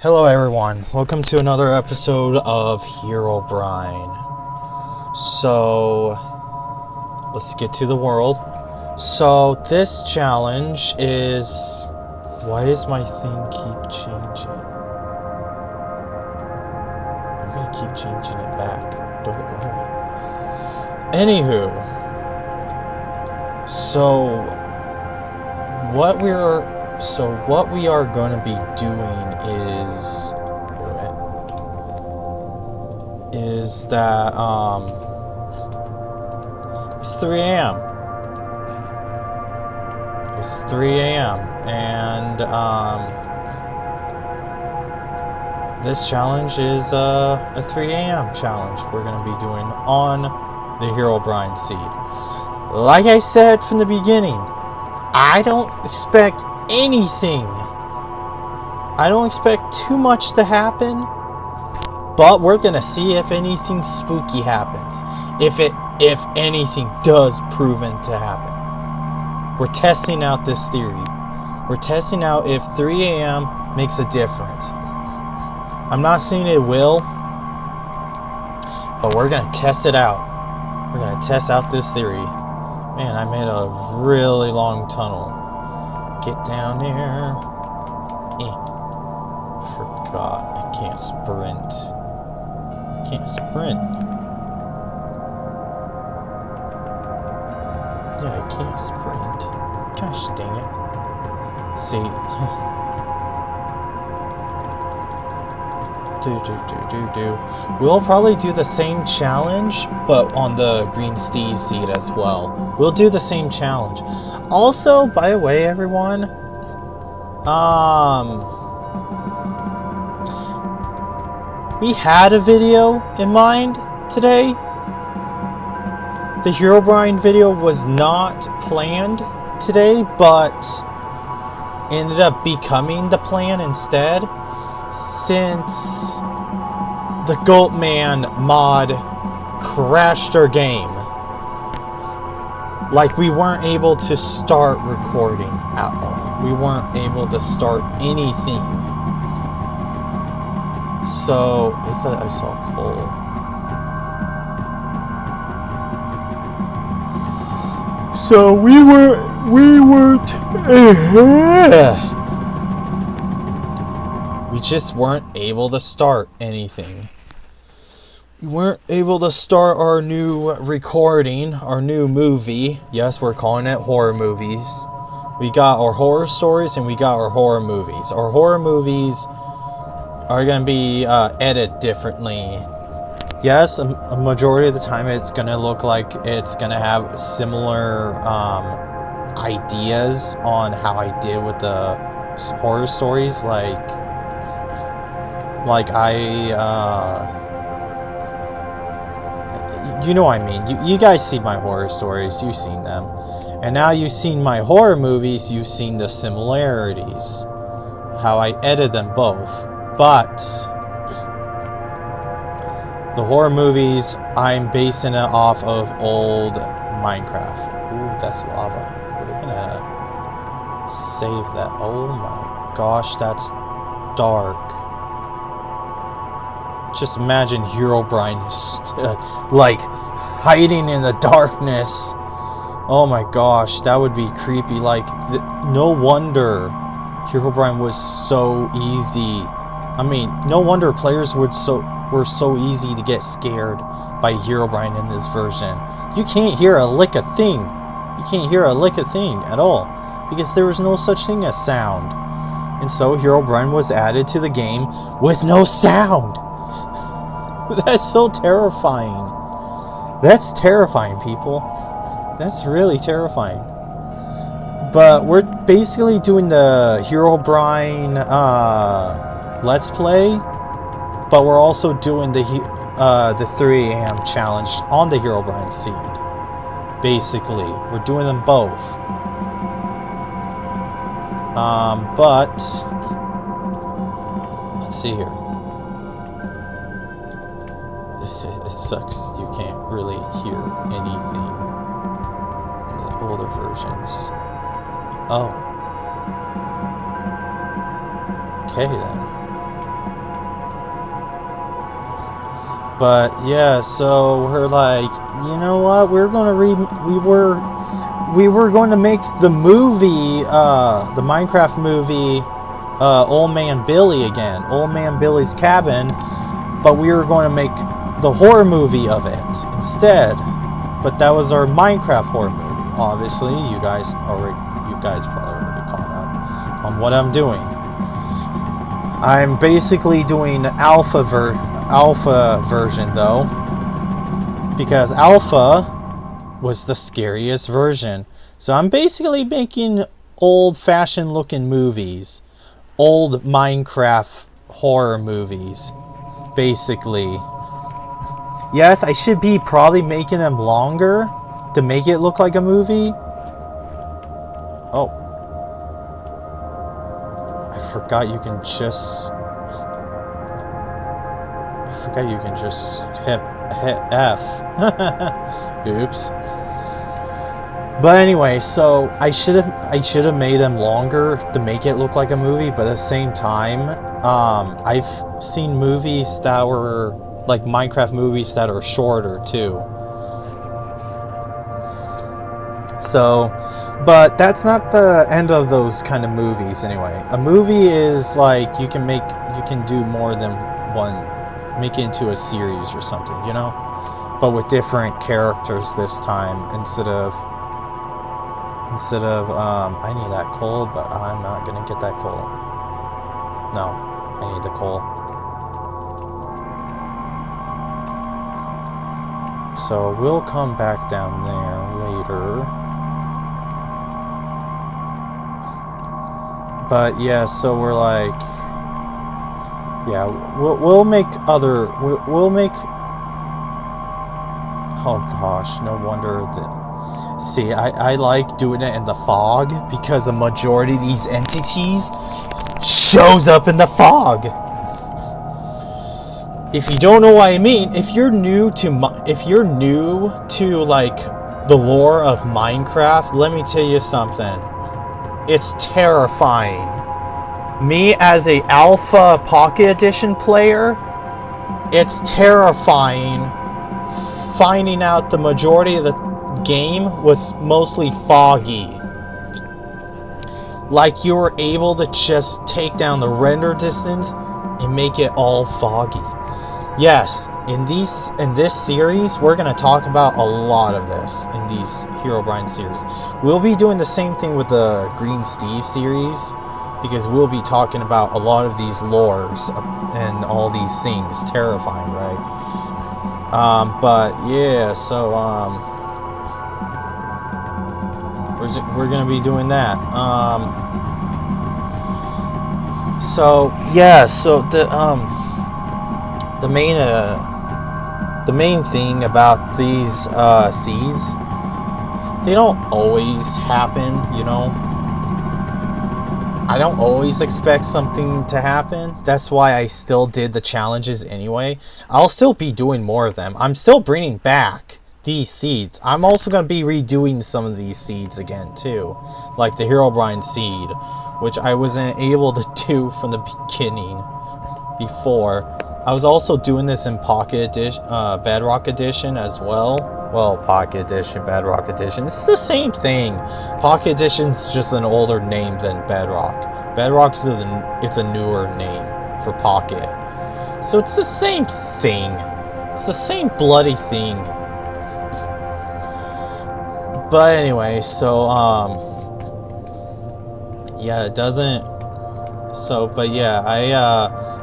Hello everyone, welcome to another episode of Herobrine. So, let's get to the world. So, this challenge is... Why does my thing keep changing? I'm gonna keep changing it back, don't worry. Anywho, so what we are going to be doing is that it's 3 a.m. It's 3 a.m. and this challenge is a 3 a.m. challenge we're going to be doing on the Herobrine seed. Like I said from the beginning, I don't expect anything. I don't expect too much to happen, but we're gonna see if anything spooky happens. If anything does proven to happen. We're testing out this theory. We're testing out if 3 a.m. makes a difference. I'm not saying it will, but we're gonna test it out. We're gonna test out this theory. Man, I made a really long tunnel. Get down there. Forgot, I can't sprint. Can't sprint. Yeah, I can't sprint. Gosh dang it. See. We'll probably do the same challenge, but on the Green Steve seed as well. We'll do the same challenge. Also, by the way, everyone, we had a video in mind today. The Herobrine video was not planned today, but ended up becoming the plan instead, since the Goatman mod crashed our game. Like, we weren't able to start recording at all. We weren't able to start anything. So, I thought I saw coal. So, we just weren't able to start anything. We weren't able to start our new recording, our new movie. Yes, we're calling it horror movies. We got our horror stories and we got our horror movies. Our horror movies are going to be edited differently. Yes, a majority of the time it's going to look like it's going to have similar ideas on how I did with the horror stories. Like you know what I mean. You guys see my horror stories, you've seen them. And now you've seen my horror movies, you've seen the similarities. How I edit them both. But the horror movies, I'm basing it off of old Minecraft. Ooh, that's lava. We're gonna save that. Oh my gosh, that's dark. Just imagine Herobrine like hiding in the darkness. Oh my gosh, that would be creepy. Like, no wonder Herobrine was so easy. I mean, no wonder players were so easy to get scared by Herobrine in this version. You can't hear a lick of thing. You can't hear a lick of thing at all, because there was no such thing as sound. And so Herobrine was added to the game with no sound. That's so terrifying. That's terrifying, people. That's really terrifying. But we're basically doing the Herobrine Let's Play, but we're also doing the 3 a.m. challenge on the Herobrine seed. Basically, we're doing them both. But let's see here. It sucks. You can't really hear anything in the older versions. Oh. Okay then. But yeah, so we're like, you know what? We were going to make the movie, the Minecraft movie, Old Man Billy again, Old Man Billy's Cabin, but we were going to make the horror movie of it instead. But that was our Minecraft horror movie. Obviously, you guys probably already caught up on what I'm doing. I'm basically doing alpha version though, because alpha was the scariest version. So I'm basically making old-fashioned looking movies, old Minecraft horror movies, basically. Yes, I should be probably making them longer to make it look like a movie. Oh. I forgot you can just hit F. Oops. But anyway, so I should have made them longer to make it look like a movie, but at the same time, I've seen movies that were like Minecraft movies that are shorter too. So, but that's not the end of those kind of movies anyway. A movie is like you can do more than one, make it into a series or something, you know? But with different characters this time instead of I need that coal, but I'm not gonna get that coal. No, I need the coal. So we'll come back down there later. But yeah, so we're like, yeah, we'll make oh gosh, no wonder that. See, I like doing it in the fog because a majority of these entities shows up in the fog. If you don't know what I mean, if you're new to like the lore of Minecraft, let me tell you something. It's terrifying. Me as a alpha pocket edition player, it's terrifying finding out the majority of the game was mostly foggy. Like you were able to just take down the render distance and make it all foggy. Yes, in this series, we're going to talk about a lot of this in these Herobrine series. We'll be doing the same thing with the Green Steve series, because we'll be talking about a lot of these lores and all these things. Terrifying, right? But yeah, so we're going to be doing that. So yeah, so the main thing about these seeds, they don't always happen, you know. I don't always expect something to happen. That's why I still did the challenges anyway. I'll still be doing more of them. I'm still bringing back these seeds. I'm also going to be redoing some of these seeds again too, like the Herobrine seed, which I wasn't able to do from the beginning before. I was also doing this in Pocket Edition, Bedrock Edition as well. Well, Pocket Edition, Bedrock Edition. It's the same thing. Pocket Edition's just an older name than Bedrock. Bedrock is it's a newer name for Pocket. So it's the same thing. It's the same bloody thing. But anyway, so yeah, it doesn't. So, but yeah,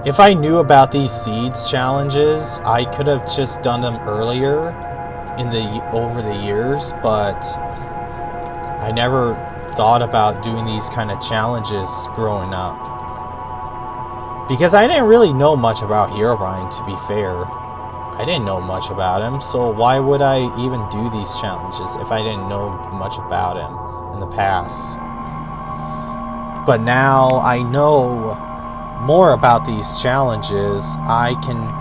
if I knew about these seeds challenges, I could have just done them earlier over the years, but I never thought about doing these kind of challenges growing up, because I didn't really know much about Herobrine, to be fair. I didn't know much about him, so why would I even do these challenges if I didn't know much about him in the past? But now I know more about these challenges, I can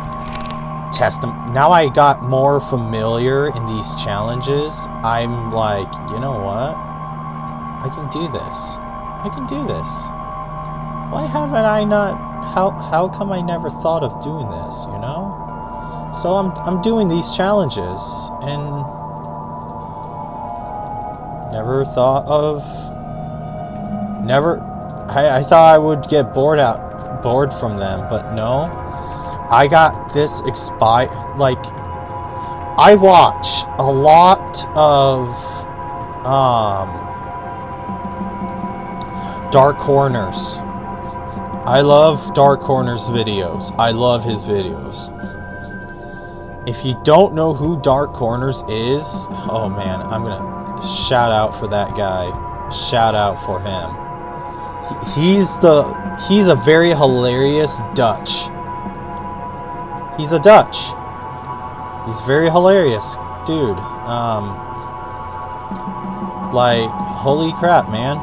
test them. Now I got more familiar in these challenges. I'm like, you know what? I can do this. I can do this. Why haven't I not? How come I never thought of doing this, you know? So I'm doing these challenges, and never thought of... I thought I would get bored from them, but no. I got this like, I watch a lot of Dark Corners. I love Dark Corners videos. I love his videos. If you don't know who Dark Corners is, oh man, I'm gonna shout out for that guy. Shout out for him. He's a very hilarious Dutch. He's a Dutch. He's very hilarious, dude. Like, holy crap, man.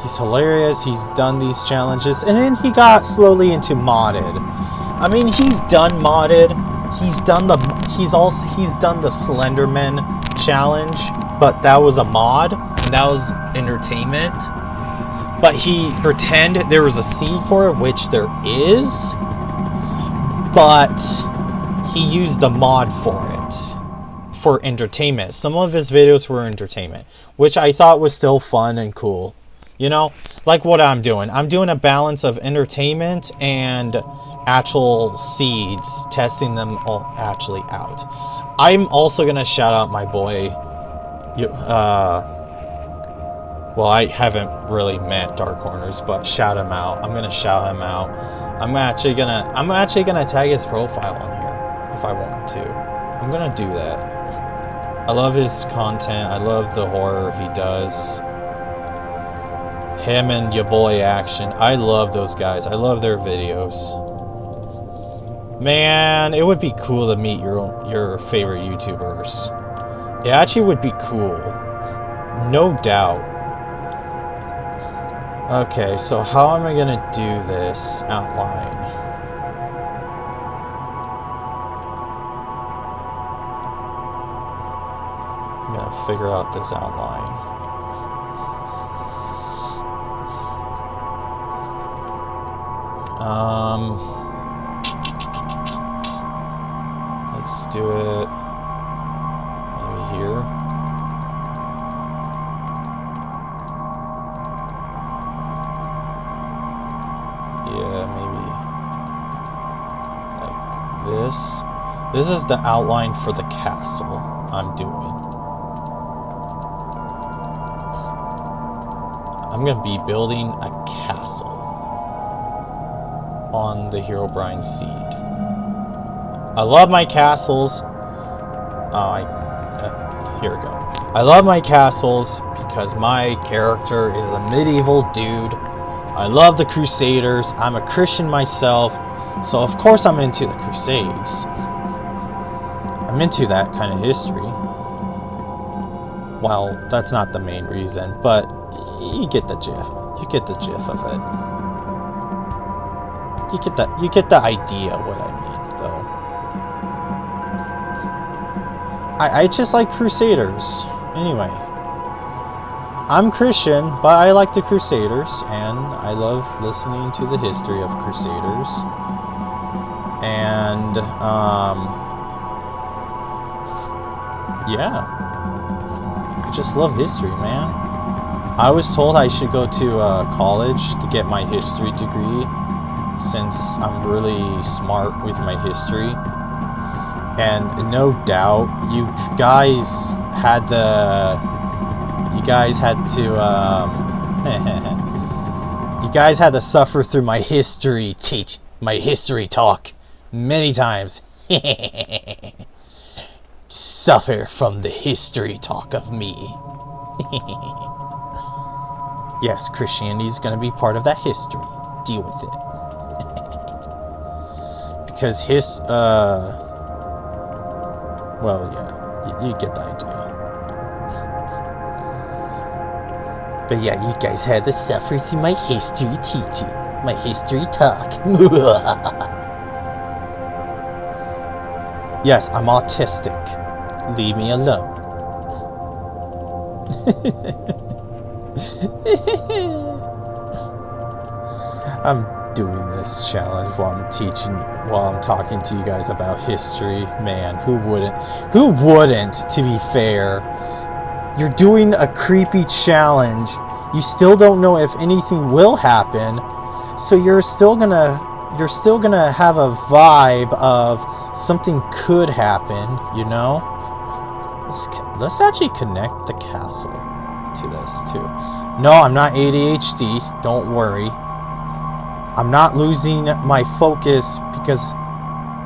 He's hilarious. He's done these challenges, and then he got slowly into modded. I mean, he's done modded. He's done the Slenderman challenge, but that was a mod, and that was entertainment. But he pretended there was a seed for it, which there is, but he used the mod for it, for entertainment. Some of his videos were entertainment, which I thought was still fun and cool. You know, like what I'm doing. I'm doing a balance of entertainment and actual seeds, testing them all actually out. I'm also gonna shout out my boy. Well, I haven't really met Dark Corners, but shout him out. I'm gonna shout him out. I'm actually gonna tag his profile on here if I want to. I'm gonna do that. I love his content. I love the horror he does. Him and your boy Action. I love those guys. I love their videos. Man, it would be cool to meet your favorite YouTubers. It actually would be cool. No doubt. Okay, so how am I gonna do this outline? I'm gonna figure out this outline. Let's do it maybe here. Yeah, maybe like this. This is the outline for the castle I'm doing. I'm gonna be building a castle on the Herobrine seed. I love my castles. Here we go. I love my castles because my character is a medieval dude. I love the Crusaders. I'm a Christian myself, so of course I'm into the Crusades. I'm into that kind of history. Well, that's not the main reason, but you get the gif. You get the gif of it. You get the idea of what I mean, though. I just like Crusaders. Anyway. I'm Christian, but I like the Crusaders, and I love listening to the history of Crusaders. And, yeah. I just love history, man. I was told I should go to college to get my history degree, since I'm really smart with my history. And no doubt, you guys had to you guys had to suffer through my history talk many times. Suffer from the history talk of me. Yes, Christianity is going to be part of that history. Deal with it. Because well, yeah, you get the idea. But yeah, you guys had to suffer through my history teaching, my history talk. Yes, I'm autistic. Leave me alone. doing this challenge while I'm talking to you guys about history. Man, who wouldn't? Who wouldn't, to be fair? You're doing a creepy challenge. You still don't know if anything will happen, so you're still gonna have a vibe of something could happen, you know? Let's actually connect the castle to this too. No, I'm not ADHD, don't worry. I'm not losing my focus because,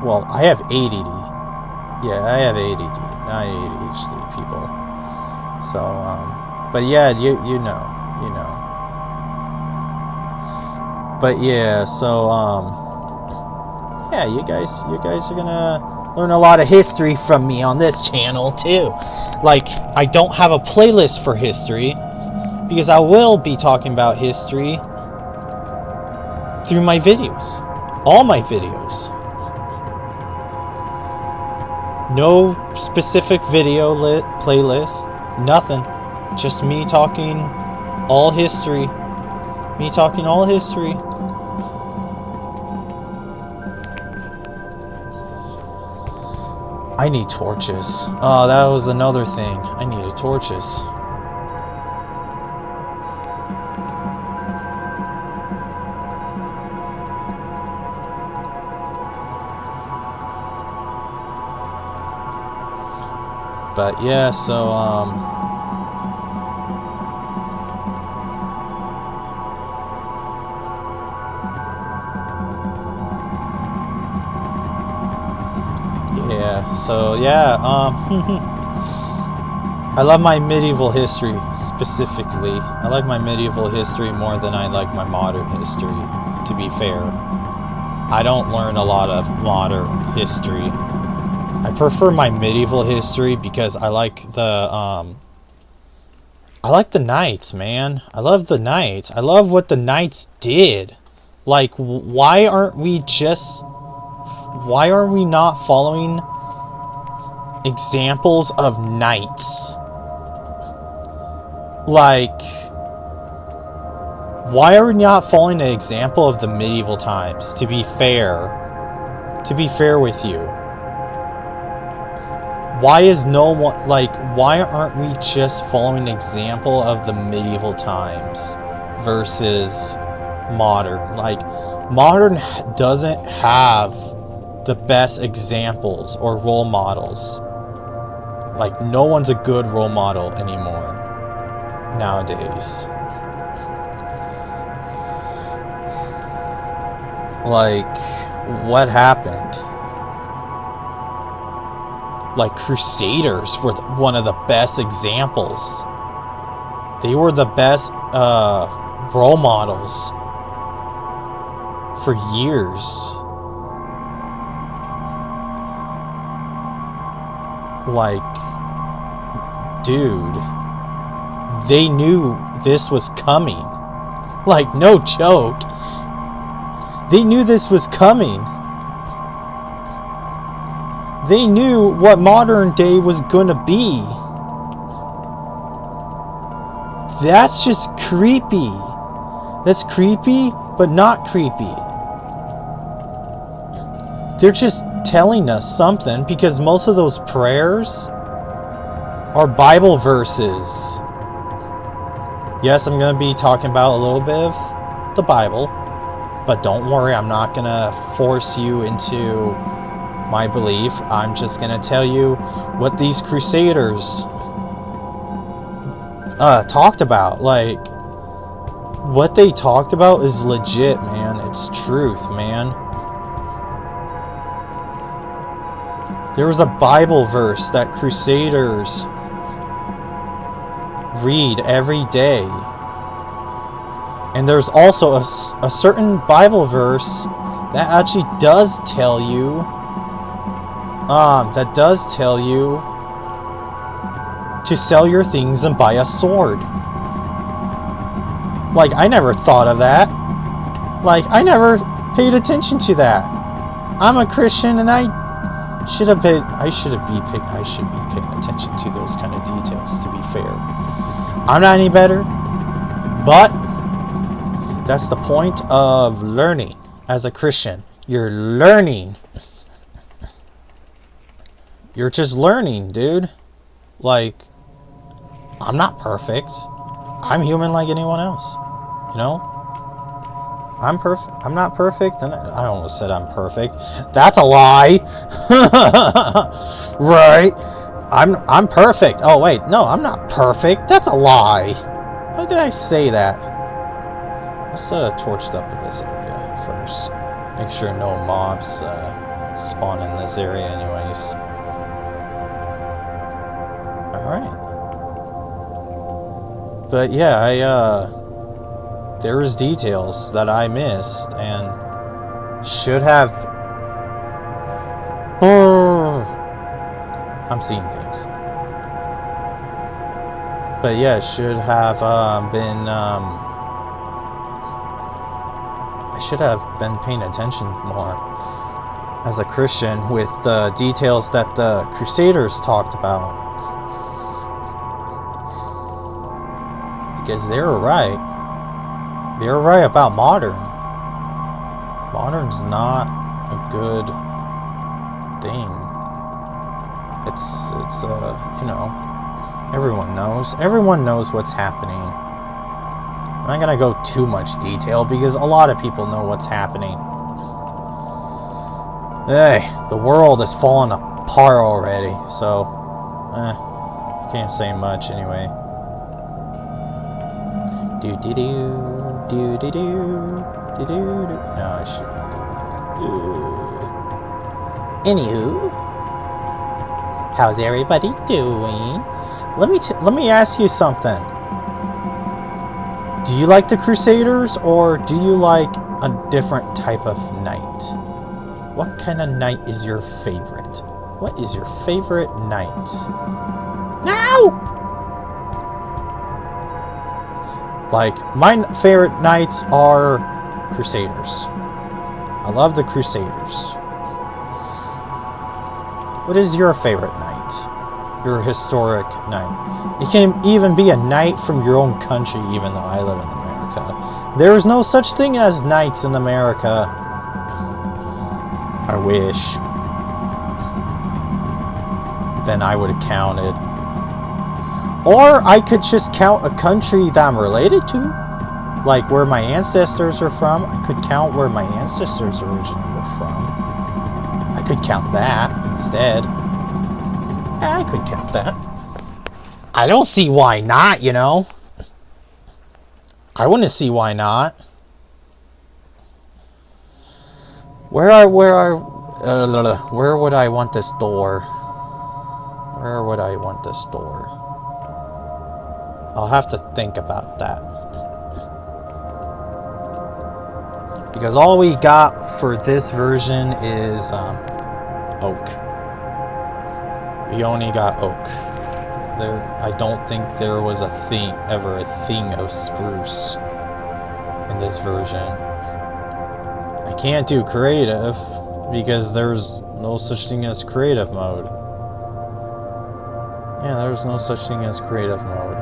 well, I have ADD. Yeah, I have ADD, not ADHD, people. So, but yeah, you know. But yeah, so, yeah, you guys are gonna learn a lot of history from me on this channel too. Like, I don't have a playlist for history because I will be talking about history through my videos, all my videos. No specific video playlist, nothing. Just me talking all history. Me talking all history. I need torches. Oh, that was another thing. I needed torches. But yeah, so I love my medieval history specifically. I like my medieval history more than I like my modern history, to be fair. I don't learn a lot of modern history. I prefer my medieval history because I like the knights, man. I love the knights. I love what the knights did. Like, why aren't we not following examples of knights? Like, why are we not following an example of the medieval times, to be fair with you? Why is no one, like, why aren't we just following an example of the medieval times versus modern? Like, modern doesn't have the best examples or role models. Like, no one's a good role model anymore nowadays. Like, what happened? Like, Crusaders were one of the best examples. They were the best role models for years. Like, dude, they knew this was coming. Like, no joke. They knew this was coming. They knew what modern day was gonna be. That's just creepy. That's creepy, but not creepy. They're just telling us something, because most of those prayers are Bible verses. Yes, I'm gonna be talking about a little bit of the Bible, but don't worry, I'm not gonna force you into my belief. I'm just gonna tell you what these Crusaders talked about. Like, what they talked about is legit, man. It's truth, man. There was a Bible verse that Crusaders read every day. And there's also a certain Bible verse that actually does tell you to sell your things and buy a sword. Like, I never thought of that. Like, I never paid attention to that. I'm a Christian, and I should be paying attention to those kind of details, to be fair. I'm not any better, but that's the point of learning. as a Christian. You're learning. You're just learning, dude. Like, I'm not perfect. I'm human like anyone else. You know? I'm perfect. I'm not perfect, and I almost said I'm perfect. That's a lie. Right? I'm perfect. Oh wait, no, I'm not perfect. That's a lie. Why did I say that? Let's torch up this area first. Make sure no mobs spawn in this area, anyways. All right. But yeah, there's details that I missed and should have. I'm seeing things. But yeah, should have been. I should have been paying attention more as a Christian with the details that the Crusaders talked about. Because they were right. They were right about modern. Modern's not a good thing. It's you know, everyone knows what's happening. I'm not gonna go too much detail because a lot of people know what's happening. Hey, the world is falling apart already, so can't say much anyway. No, I shouldn't do it. Anywho, how's everybody doing? Let me ask you something. Do you like the Crusaders, or do you like a different type of knight? What kind of knight is your favorite? What is your favorite knight? No! Like, my favorite knights are Crusaders. I love the Crusaders. What is your favorite knight? Your historic knight? You can even be a knight from your own country, even though I live in America. There is no such thing as knights in America. I wish. Then I would have counted. Or I could just count a country that I'm related to. Like where my ancestors are from. I could count where my ancestors originally were from. I could count that instead. Yeah, I could count that. I don't see why not, you know. I wouldn't see why not. Where would I want this door? Where would I want this door? I'll have to think about that. Because all we got for this version is oak. We only got oak. I don't think there was ever a thing of spruce in this version. I can't do creative because there's no such thing as creative mode. Yeah, there's no such thing as creative mode.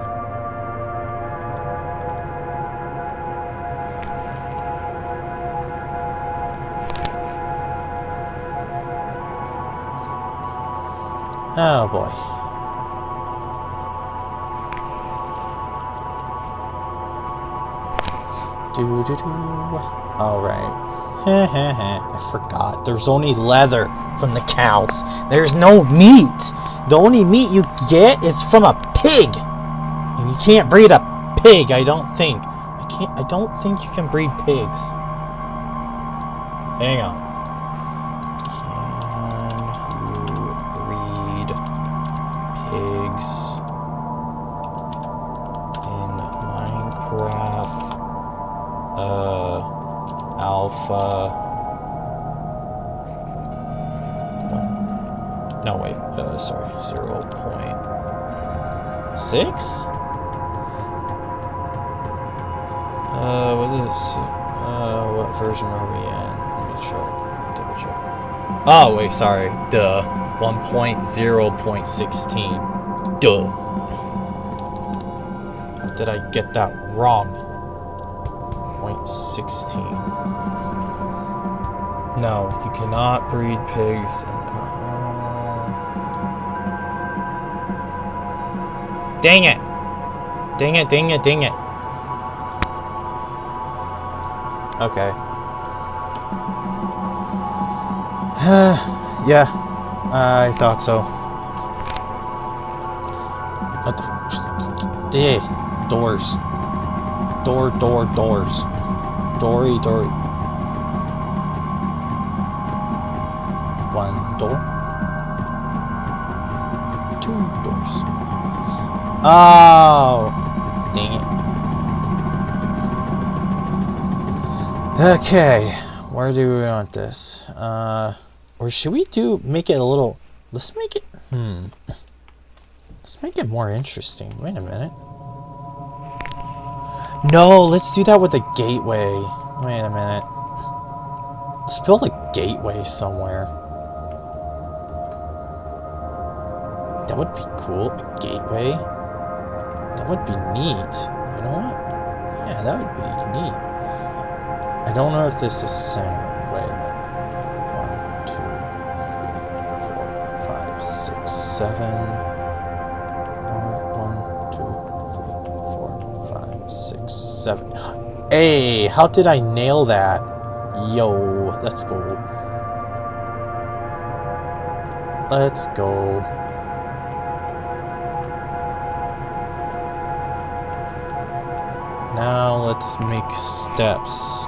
Oh boy. Alright. I forgot. There's only leather from the cows. There's no meat. The only meat you get is from a pig. And you can't breed a pig, I don't think. I don't think you can breed pigs. Hang on. Can you breed pigs in Minecraft? Alpha. No, wait. Sorry. 0.6? Was it? What version are we in? Let me check. Double check. Oh, wait. Sorry. Duh. 1.0.16. Duh. Did I get that wrong? 0.16. No, you cannot breed pigs. Dang it! Dang it, dang it, dang it. Okay. Yeah, I thought so. What the? Yeah, doors. Doors. Dory. One door. Two doors. Oh! Dang it. Okay. Where do we want this? Or should we make it a little... Let's make it... Let's make it more interesting. Wait a minute. No, let's do that with a gateway. Wait a minute. Let's build a gateway somewhere. That would be cool. A gateway. That would be neat. You know what? Yeah, that would be neat. I don't know if this is center. Wait a minute. 1, 2, 3, 4, 5, 6, 7. 1, 2, 3, 4, 5, 6, 7. Hey, how did I nail that? Yo, let's go. Let's go. Now let's make steps.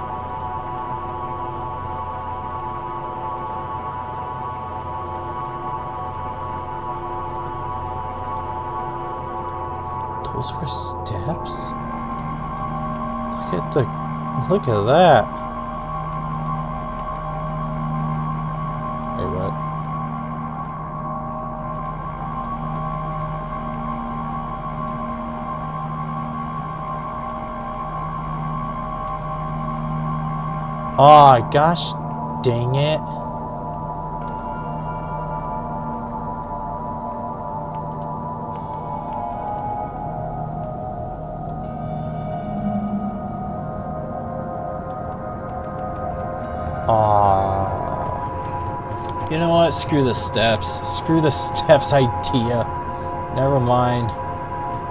Those were steps? Look at that. Wait, what? Oh, gosh dang it. You know what? Screw the steps. Screw the steps idea. Never mind.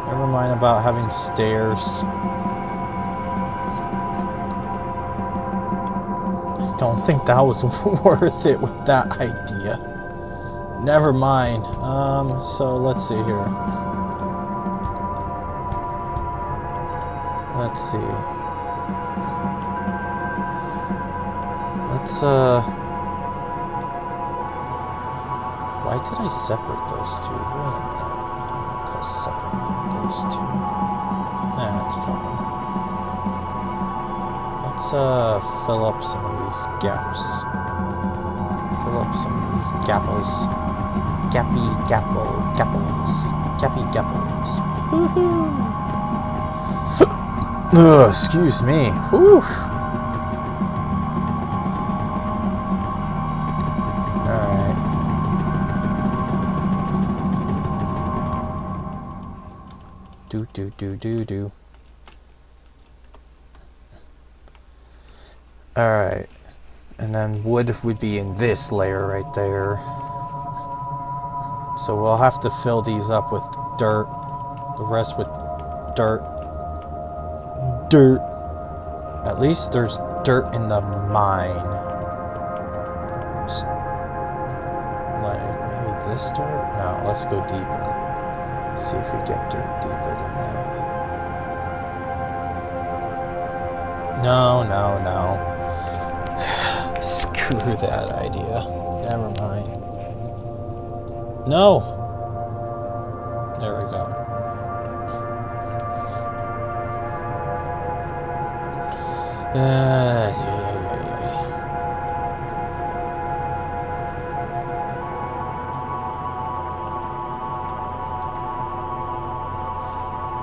Never mind about having stairs. I don't think that was worth it with that idea. Never mind. So let's see here. Let's see. Why did I separate those two? Wait a minute. I'll separate those two. That's fine. Let's fill up some of these gaps. Fill up some of these gapples. Gapples. Gappy gapples. Woohoo! Ugh, excuse me. Whew. Alright. Do. Alright. And then wood would be in this layer right there. So we'll have to fill these up with dirt. The rest with dirt. At least there's dirt in the mine. Like, maybe this dirt? No, let's go deeper. See if we get dirt deeper than that. No. Screw that idea. Never mind. No! There we go. Yeah.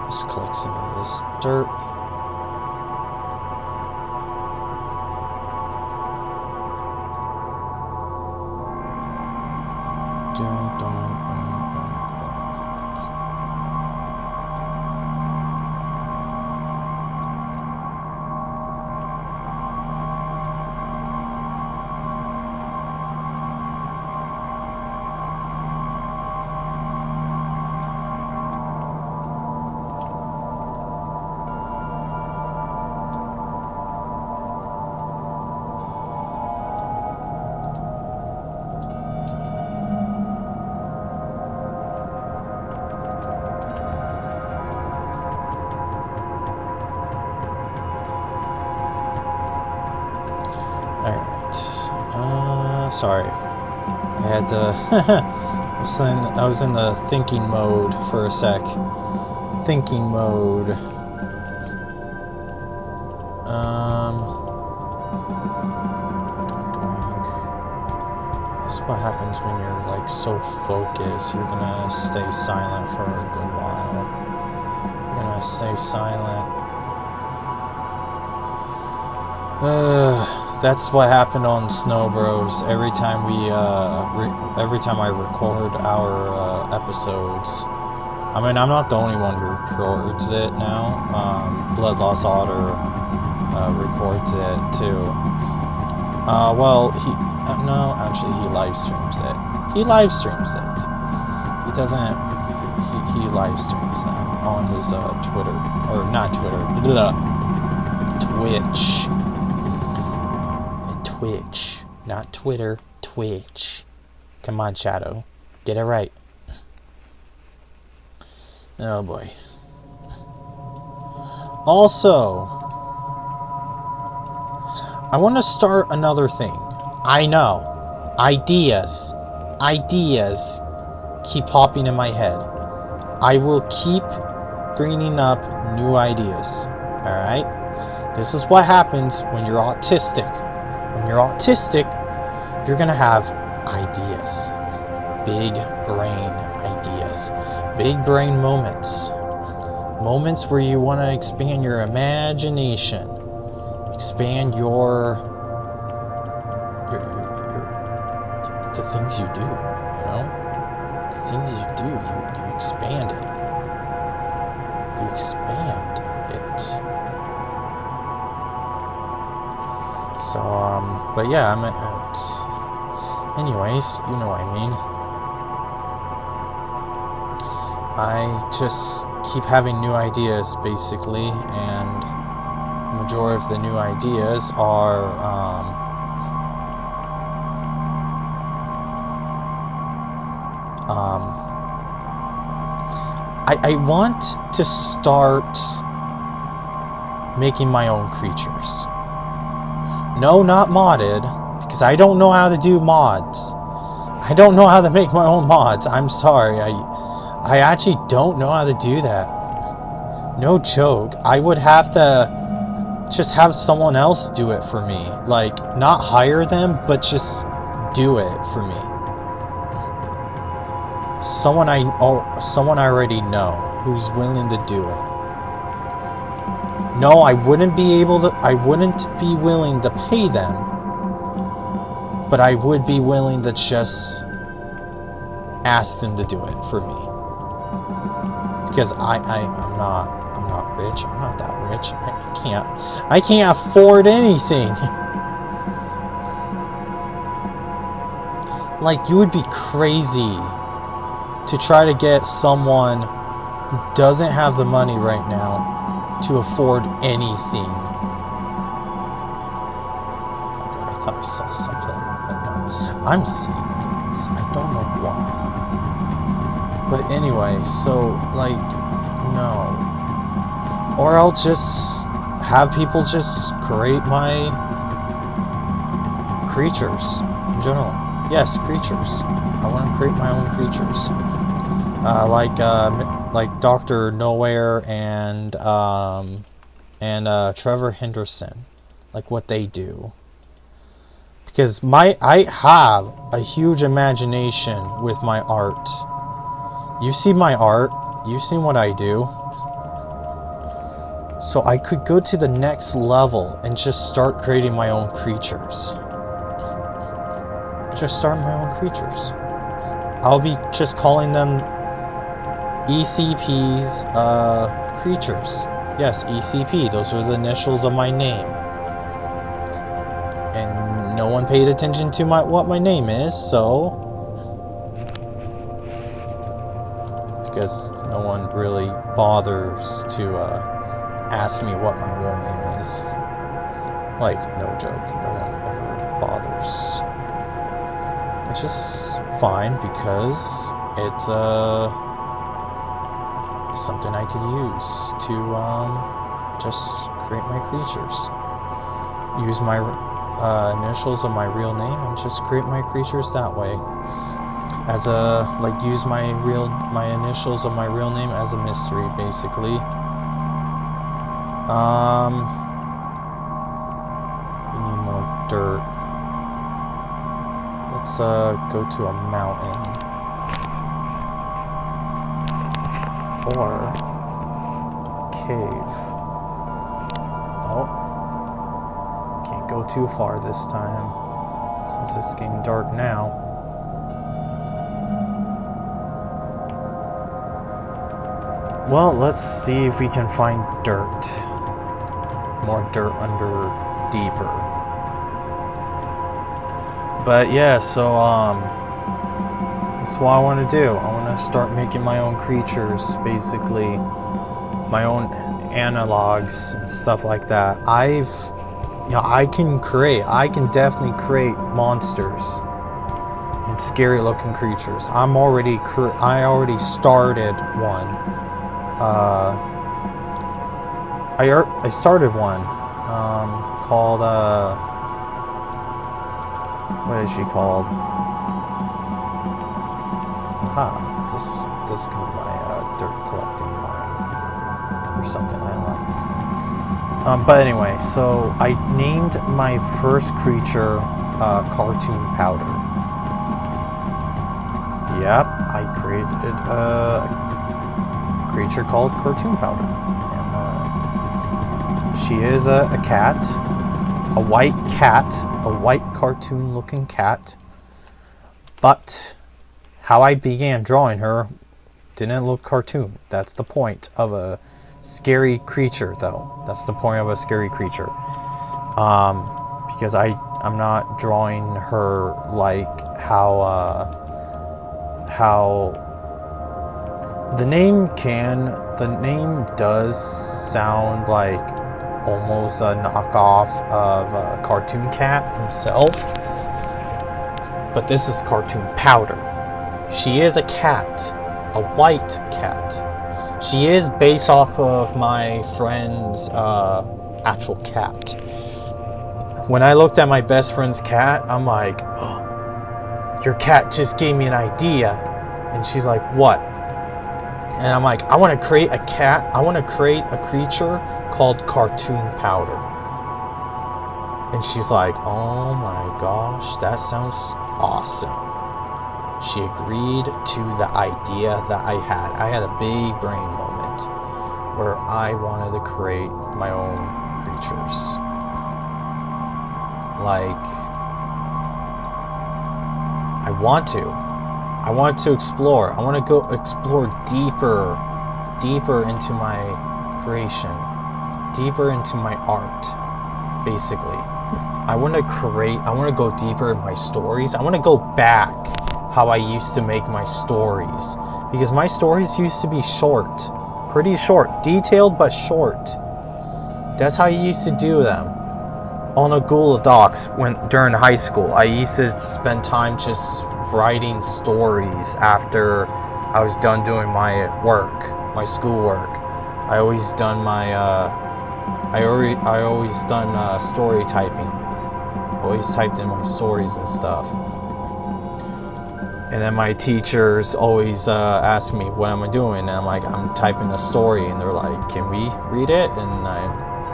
Let's collect some of this dirt. sorry. I had to... I was in the thinking mode for a sec. Thinking mode. That's what happens when you're like so focused. You're gonna stay silent for a good while. You're gonna stay silent. That's what happened on Snow Bros. Every time we, every time I record our episodes. I mean, I'm not the only one who records it now. Blood Loss Otter records it too. Well, no, actually, he live streams it. He live streams it. He doesn't. He live streams them on his Twitter, or not Twitter, Twitch. Twitch, not Twitter. Twitch. Come on, Shadow, get it right. Oh boy. Also, I want to start another thing. I know. Ideas keep popping in my head. I will keep bringing up new ideas. Alright? This is what happens when you're autistic. When you're autistic, you're going to have ideas. Big brain ideas. Big brain moments. Moments where you want to expand your imagination. Expand the things you do, you know? The things you do, you expand it. You expand it. So, but yeah, anyways, you know what I mean. I just keep having new ideas, basically, and the majority of the new ideas are, I want to start making my own creatures. No, not modded, because I don't know how to do mods. I don't know how to make my own mods. I'm sorry. I actually don't know how to do that. No joke. I would have to just have someone else do it for me. Like, not hire them, but just do it for me. Someone I already know who's willing to do it. No, I wouldn't be willing to pay them, but I would be willing to just ask them to do it for me. Because I'm not rich. I'm not that rich. I can't afford anything. Like, you would be crazy to try to get someone who doesn't have the money right now to afford anything. Okay, I thought I saw something, but no. I'm seeing things. I don't know why. But anyway, so, like, no. Or I'll just have people just create my creatures in general. Yes, creatures. I want to create my own creatures. Like Dr. Nowhere and Trevor Henderson, like what they do. Because I have a huge imagination with my art. You see my art, you've seen what I do. So I could go to the next level and just start creating my own creatures. Just start my own creatures. I'll be just calling them ECP's creatures. Yes, ECP. Those are the initials of my name. And no one paid attention to what my name is, so... Because no one really bothers to ask me what my real name is. Like, no joke. No one ever bothers. Which is fine, because it's something I could use to just create my creatures. Use my initials of my real name and just create my creatures that way. As a, like, use my initials of my real name as a mystery, basically. We need more dirt. Let's go to a mountain. Or cave. Oh. Can't go too far this time, since it's getting dark now. Well, let's see if we can find dirt. More dirt under deeper. But yeah, so that's what I want to do. I want to start making my own creatures, basically my own analogs and stuff like that. I can definitely create monsters and scary looking creatures. I already started one. I started one called what is she called? Aha, this can be my dirt collecting mine or something, I don't know. But anyway, so I named my first creature Cartoon Powder. Yep, I created a creature called Cartoon Powder. And she is a cat, a white cartoon looking cat. But how I began drawing her didn't look cartoon. That's the point of a scary creature, though. That's the point of a scary creature. Because I'm not drawing her like how the name does sound like almost a knockoff of a Cartoon Cat himself. But this is Cartoon Powder. She is a cat, a white cat. She is based off of my friend's actual cat. When I looked at my best friend's cat, I'm like, oh, your cat just gave me an idea. And she's like, what? And I'm like, I want to create a creature called Cartoon Powder. And she's like, oh my gosh, that sounds awesome. She agreed to the idea that I had. I had a big brain moment where I wanted to create my own creatures. Like, I want to explore. I want to go explore deeper into my creation, deeper into my art, basically. I want to go deeper in my stories. I want to go back how I used to make my stories, because my stories used to be short, pretty short, detailed but short. That's how I used to do them. On a Google Docs during high school, I used to spend time just writing stories after I was done doing my work, my schoolwork. I always done story typing. Always typed in my stories and stuff. And then my teachers always ask me, what am I doing? And I'm like, I'm typing a story. And they're like, can we read it? And I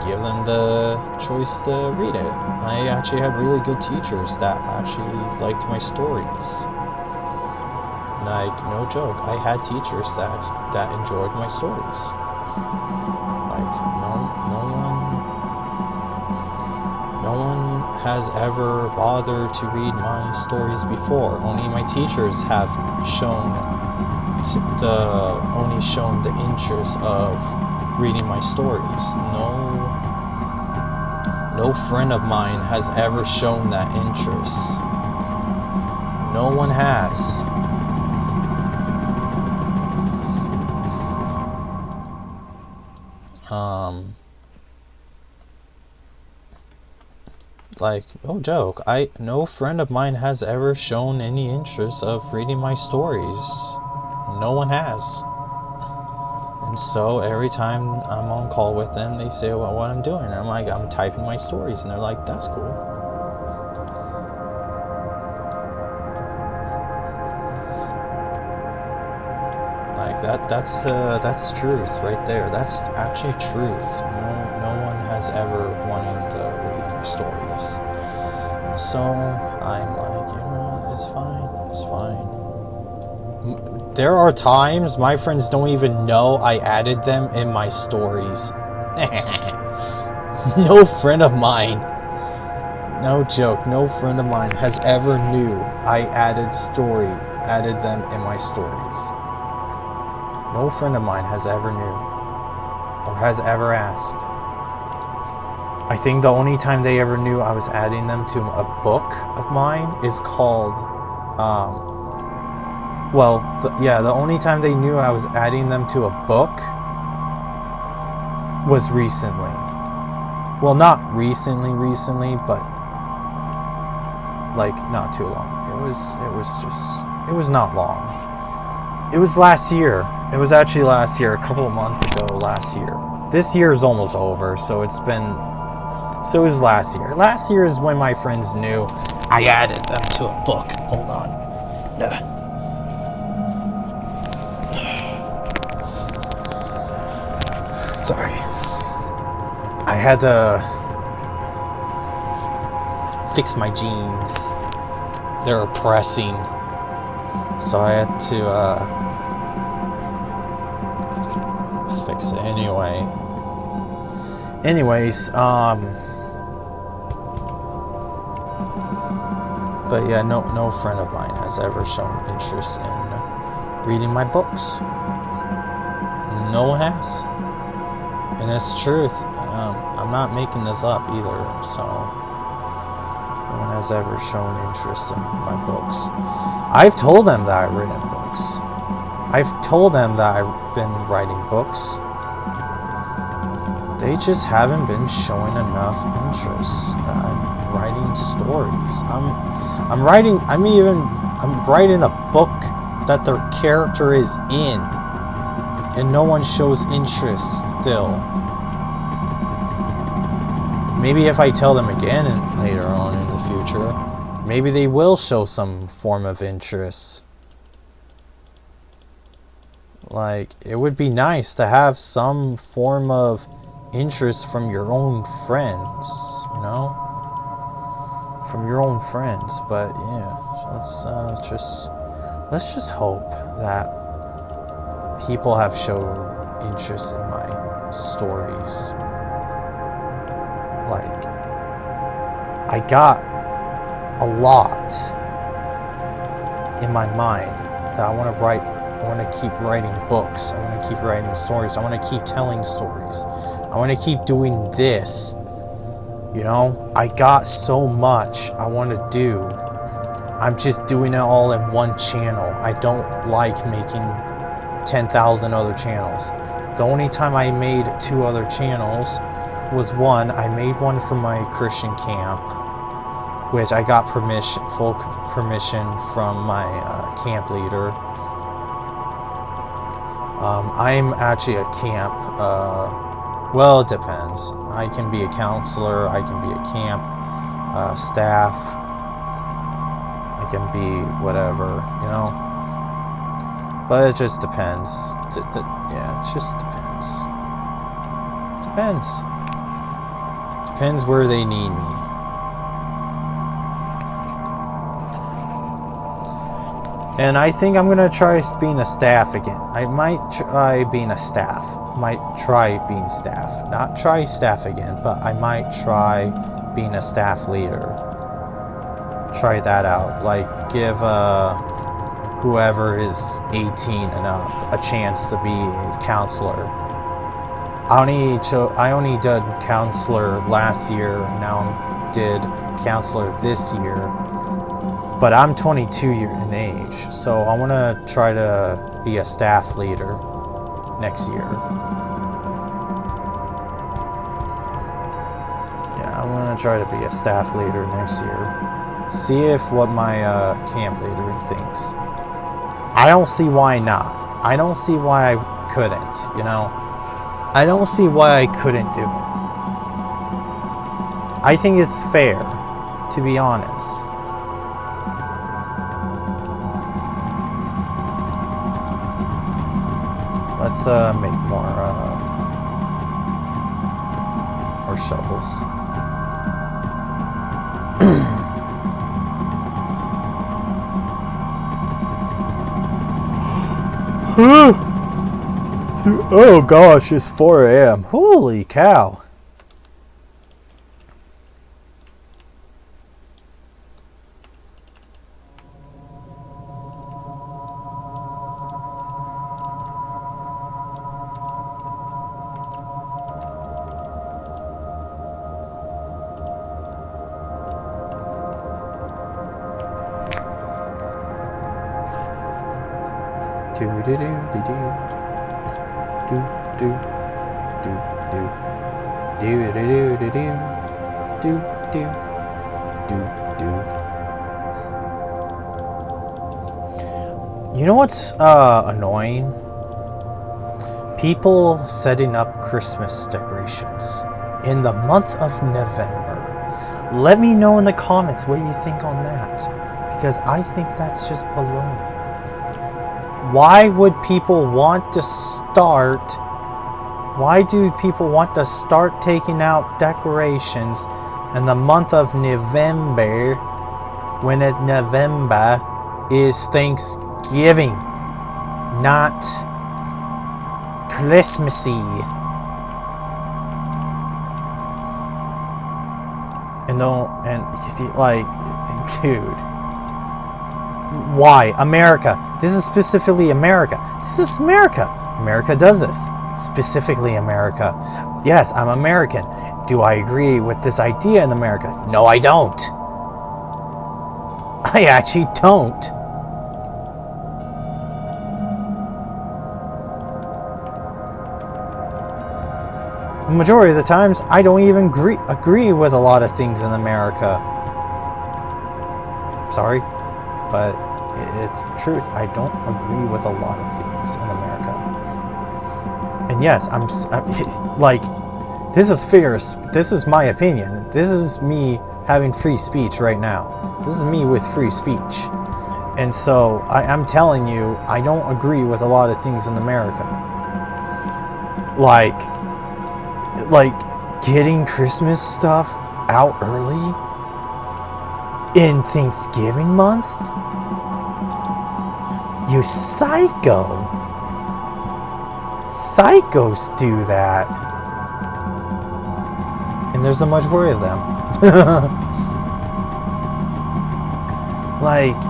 give them the choice to read it. I actually had really good teachers that actually liked my stories. Like, no joke, I had teachers that enjoyed my stories. Like, no one has ever bothered to read my stories before. Only my teachers have shown the interest of reading my stories. No friend of mine has ever shown that interest. No one has. Like, no joke, no friend of mine has ever shown any interest of reading my stories. No one has. And so every time I'm on call with them, they say, well, what I'm doing. And I'm like, I'm typing my stories. And they're like, that's cool. that's truth right there. That's actually truth. No one has ever wanted the reading stories. So I'm like, it's fine. It's fine. There are times my friends don't even know I added them in my stories. No friend of mine, no joke, no friend of mine has ever knew I added them in my stories. No friend of mine has ever knew or has ever asked. I think the only time they ever knew I was adding them to a book of mine is called, the only time they knew I was adding them to a book was recently. Well, not recently, but like not too long. It was not long. It was last year. It was actually last year, a couple of months ago last year. This year is almost over, so it was last year. Last year is when my friends knew I added them to a book. Hold on. Sorry. I had to fix my jeans. They're oppressing. So I had to fix it anyway. Anyways, but yeah, no friend of mine has ever shown interest in reading my books. No one has. And it's truth. I'm not making this up either, so no one has ever shown interest in my books. I've told them that I've written books. I've told them that I've been writing books. They just haven't been showing enough interest that I'm writing stories. I'm writing a book that their character is in, and no one shows interest still. Maybe if I tell them again later on in the future, maybe they will show some form of interest. Like, it would be nice to have some form of interest from your own friends, from your own friends. But yeah, let's just hope that people have shown interest in my stories. Like, I got a lot in my mind that I want to write. I want to keep writing books. I want to keep writing stories. I want to keep telling stories. I want to keep doing this. I got so much I want to do. I'm just doing it all in one channel. I don't like making 10,000 other channels. The only time I made 2 other channels was one. I made one for my Christian camp, which I got full permission from my camp leader. I'm actually a camp, well, it depends. I can be a counselor, I can be a camp staff, I can be whatever, but it just depends. Yeah, it just depends. Depends where they need me. And I think I'm gonna try being a staff again. I might try being a staff. Not try staff again, but I might try being a staff leader. Try that out. Like, give whoever is 18 and up a chance to be a counselor. I only did counselor last year, and now I did counselor this year. But I'm 22 years in age, so I want to try to be a staff leader next year. Yeah, I want to try to be a staff leader next year. See if what my camp leader thinks. I don't see why not. I don't see why I couldn't, I don't see why I couldn't do it. I think it's fair, to be honest. let's make more shovels. Oh gosh, it's 4 a.m. Holy cow. Do do do do do do do do do do do do do do do do. You know what's annoying? People setting up Christmas decorations in the month of November. Let me know in the comments what you think on that, because I think that's just baloney. Why would people want to start? Why do people want to start taking out decorations in the month of November when November is Thanksgiving, not Christmassy? And like, dude. Why? America. This is specifically America. This is America. America does this. Specifically America. Yes, I'm American. Do I agree with this idea in America? No, I don't. I actually don't. The majority of the times, I don't even agree with a lot of things in America. Sorry, but it's the truth. I don't agree with a lot of things in America. And yes, I'm like, this is my opinion. This is me having free speech right now. This is me with free speech. And so I'm telling you, I don't agree with a lot of things in America. Like getting Christmas stuff out early in Thanksgiving month? You psycho. Psychos do that. And there's a majority of them. Like,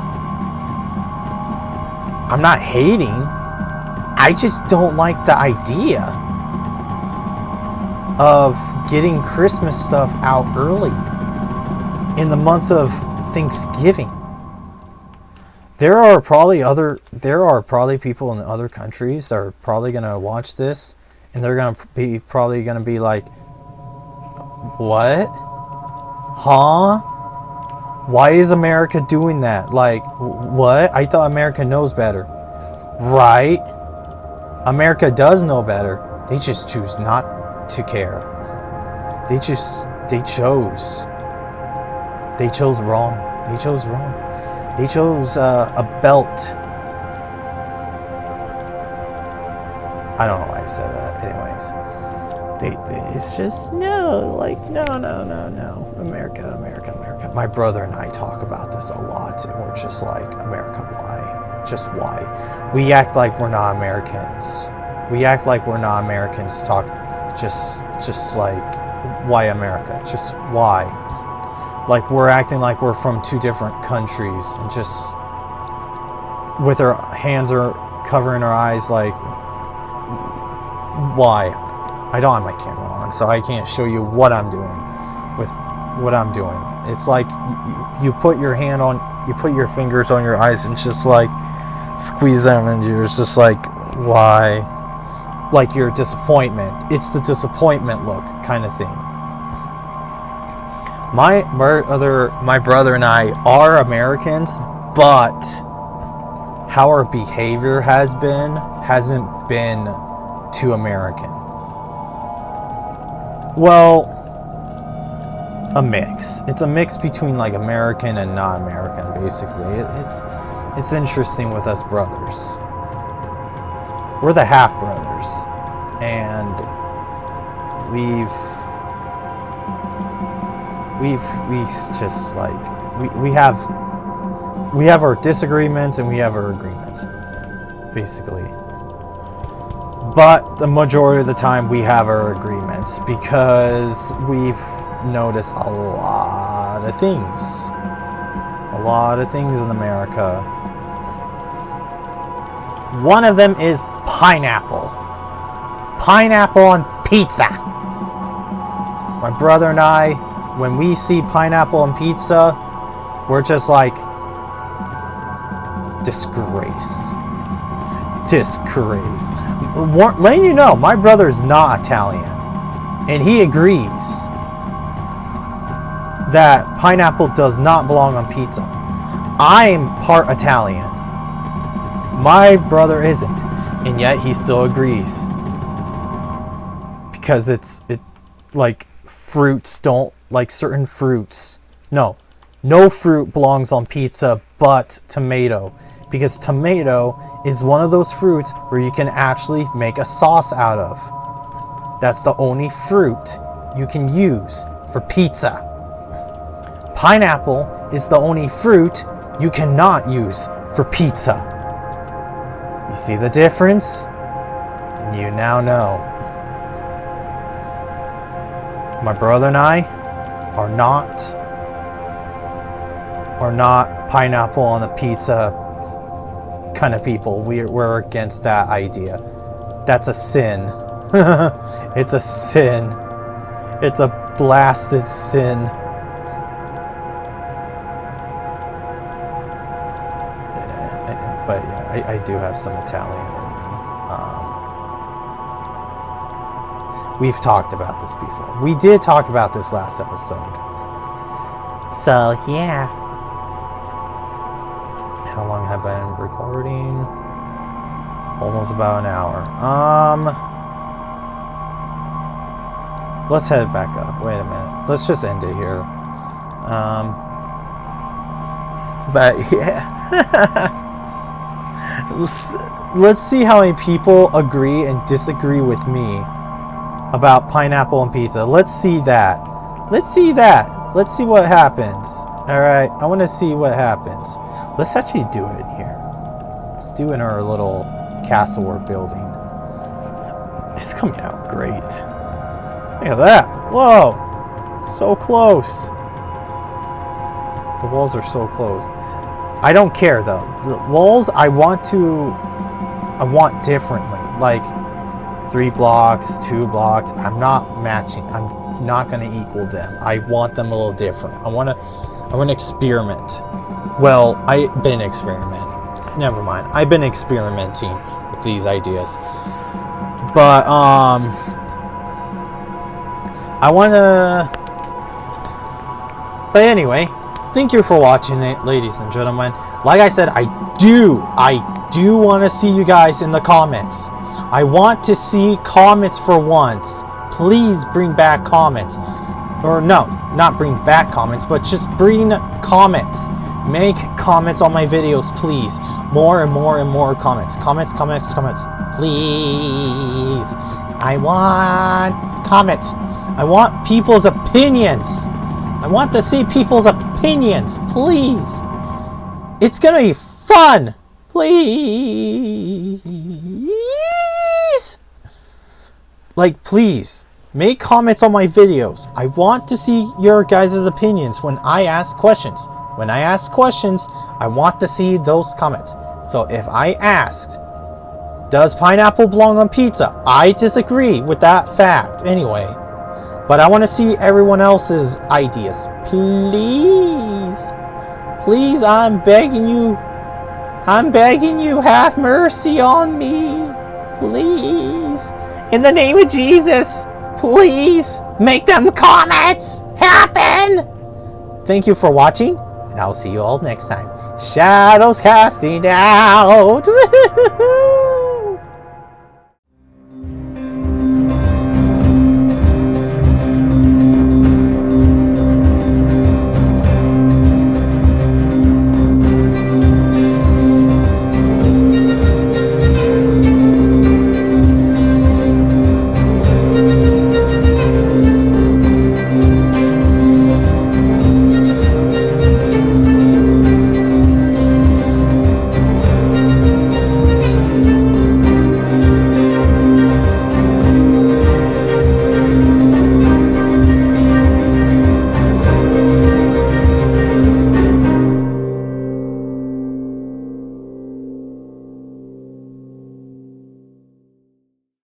I'm not hating. I just don't like the idea of getting Christmas stuff out early in the month of Thanksgiving. There are probably people in other countries that are probably gonna watch this, and they're gonna be like, what? Huh? Why is America doing that? Like, what? I thought America knows better. Right? America does know better. They just choose not to care. They chose wrong. They chose wrong. They chose a belt. I don't know why I said that. Anyways, it's just no. America. My brother and I talk about this a lot, and we're just like, America, why? Just why? We act like we're not Americans. We act like we're not Americans. Talk just like, why America? Just why? Like we're acting like we're from two different countries, and just with our hands are covering our eyes, like, why? I don't have my camera on, so I can't show you what I'm doing with what I'm doing. It's like you put your fingers on your eyes and just like squeeze them, and you're just like, why? Like your disappointment. It's the disappointment look kind of thing. My brother and I are Americans, but how our behavior hasn't been too American. Well, a mix. It's a mix between like American and non-American, basically. It's interesting with us brothers. we're the half brothers, and we just like we have our disagreements and we have our agreements, basically. But the majority of the time we have our agreements because we've noticed a lot of things. A lot of things in America. One of them is pineapple. Pineapple on pizza. My brother and I, when we see pineapple on pizza, we're just like, disgrace. Disgrace. Letting you know, my brother's not Italian. And he agrees that pineapple does not belong on pizza. I'm part Italian. My brother isn't. And yet he still agrees. Because like fruits don't, like certain fruits. No fruit belongs on pizza but tomato. Because tomato is one of those fruits where you can actually make a sauce out of. That's the only fruit you can use for pizza. Pineapple is the only fruit you cannot use for pizza. You see the difference? You now know. My brother and I are not pineapple on the pizza kind of people. We're against that idea. That's a sin. It's a sin. It's a blasted sin. But yeah, I do have some Italian in me. We've talked about this before. We did talk about this last episode. So yeah. How long have I been recording? Almost about an hour. Let's head back up. Wait a minute. Let's just end it here. But yeah. Let's see how many people agree and disagree with me about pineapple on pizza. Let's see that. Let's see that. Let's see what happens. Alright, I want to see what happens. Let's actually do it in here. Let's do it in our little castle we're building. It's coming out great. Look at that. Whoa. So close. The walls are so close. I don't care though. The walls I want differently. Like 3 blocks, 2 blocks. I'm not matching. I'm not going to equal them. I want them a little different. I want to experiment. Well, I've been experimenting. Never mind. I've been experimenting with these ideas. But I want to. But anyway, thank you for watching it, ladies and gentlemen. Like I said, I do want to see you guys in the comments. I want to see comments for once. Please bring back comments. Or no, not bring back comments, but just bring comments. Make comments on my videos, please. More and more and more comments. Comments. Please. I want comments. I want people's opinions. I want to see people's opinions, please. It's gonna be fun. Please. Like, please. Make comments on my videos. I want to see your guys' opinions when I ask questions. When I ask questions, I want to see those comments. So if I asked, does pineapple belong on pizza? I disagree with that fact anyway. But I want to see everyone else's ideas. Please. Please, I'm begging you. I'm begging you, have mercy on me. Please. In the name of Jesus. Please make them comments happen. Thank you for watching, and I'll see you all next time. Shadows casting out.